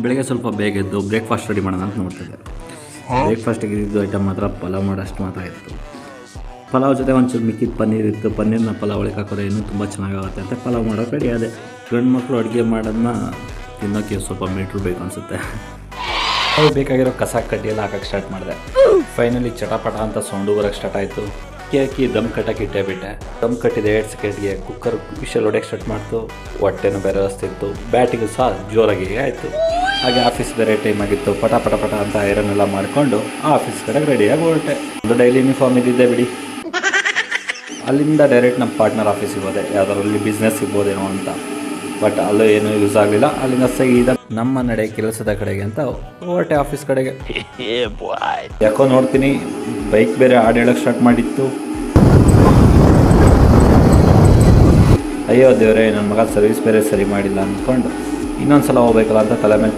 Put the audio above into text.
ಬೆಳಗ್ಗೆ ಸ್ವಲ್ಪ ಬೇಗ ಎದ್ದು ಬ್ರೇಕ್ಫಾಸ್ಟ್ ರೆಡಿ ಮಾಡೋಣ ಅಂತ ನೋಡ್ತಿದ್ದೆ. ಬ್ರೇಕ್ಫಾಸ್ಟಿಗೆ ಇದ್ದು ಐಟಮ್ ಮಾತ್ರ ಪಲಾವ್ ಮಾಡೋಷ್ಟು ಮಾತ್ರ ಇತ್ತು. ಪಲಾವ್ ಜೊತೆ ಒಂಚೂರು ಮಿಕ್ಕಿದ ಪನ್ನೀರ್ ಇತ್ತು. ಪನ್ನೀರ್ನ ಪಲಾವ್ ಒಳಗೆ ಹಾಕೋದ್ರೆ ಇನ್ನೂ ತುಂಬ ಚೆನ್ನಾಗಾಗುತ್ತೆ ಅಂತ ಪಲಾವ್ ಮಾಡೋಕೆ ರೆಡಿ ಆದೆ. ಗಂಡು ಮಕ್ಕಳು ಅಡುಗೆ ಮಾಡೋದನ್ನ ತಿನ್ನೋಕ್ಕೆ ಸ್ವಲ್ಪ ಮೀಟ್ರ್ ಬೇಕು ಅನಿಸುತ್ತೆ. ಅದು ಬೇಕಾಗಿರೋ ಕಸ ಕಡ್ಡಿ ಎಲ್ಲ ಹಾಕೋಕ್ಕೆ ಸ್ಟಾರ್ಟ್ ಮಾಡಿದೆ. ಫೈನಲಿ ಚಟಪಟ ಅಂತ ಸೌಂಡು ಬರೋಕ್ಕೆ ಸ್ಟಾರ್ಟ್ ಆಯಿತು. ಹಾಕಿ ದಮ್ ಕಟ್ಟಕ್ಕೆ ಇಟ್ಟೇ ಬಿಟ್ಟೆ. ದಮ್ ಕಟ್ಟಿದೆ 2 ಸೆಕೆಂಡ್ಗೆ ಕುಕ್ಕರ್ ವಿಷಲ್ ಹೊಡೆಯಕ್ಕೆ ಸ್ಟಾರ್ಟ್ ಮಾಡ್ತು. ಹೊಟ್ಟೆನೂ ಬೇರೆ ಇತ್ತು, ಬ್ಯಾಟಿಗೂ ಸಹ ಜೋರಾಗಿ ಆಯಿತು. ಹಾಗೆ ಆಫೀಸ್ ಬೇರೆ ಟೈಮ್ ಆಗಿತ್ತು. ಪಟ ಪಟ ಪಟ ಅಂತ ಐರನ್ ಎಲ್ಲ ಮಾಡಿಕೊಂಡು ಆಫೀಸ್ ಕಡೆಗೆ ರೆಡಿಯಾಗಿ ಹೊರಟೆ. ಒಂದು ಡೈಲಿ ಯೂನಿಫಾರ್ಮ್ ಇದ್ದಿದ್ದೆ ಬಿಡಿ. ಅಲ್ಲಿಂದ ಡೈರೆಕ್ಟ್ ನಮ್ಮ ಪಾರ್ಟ್ನರ್ ಆಫೀಸಿಗೆ ಹೋದೆ. ಯಾವುದರಲ್ಲಿ ಬಿಸ್ನೆಸ್ ಸಿಗ್ಬೋದೇನೋ ಅಂತ. ಬಟ್ ಅಲ್ಲೂ ಏನೂ ಯೂಸ್ ಆಗಲಿಲ್ಲ. ಅಲ್ಲಿಂದ ಸೀದಾ ನಮ್ಮ ನಡೆ ಕೆಲಸದ ಕಡೆಗೆ ಅಂತ ಹೊರಟೆ ಆಫೀಸ್ ಕಡೆಗೆ. ಯಾಕೋ ನೋಡ್ತೀನಿ ಬೈಕ್ ಬೇರೆ ಹಾಡು ಹೇಳೋಕ್ಕೆ ಸ್ಟಾರ್ಟ್ ಮಾಡಿತ್ತು. ಅಯ್ಯೋ ದೇವರೇ, ನನ್ನ ಮಗ ಸರ್ವಿಸ್ ಬೇರೆ ಸರಿ ಮಾಡಿಲ್ಲ ಅಂದ್ಕೊಂಡು ಇನ್ನೊಂದು ಸಲ ಹೋಗ್ಬೇಕಲ್ಲ ಅಂತ ತಲೆ ಮೇಲೆ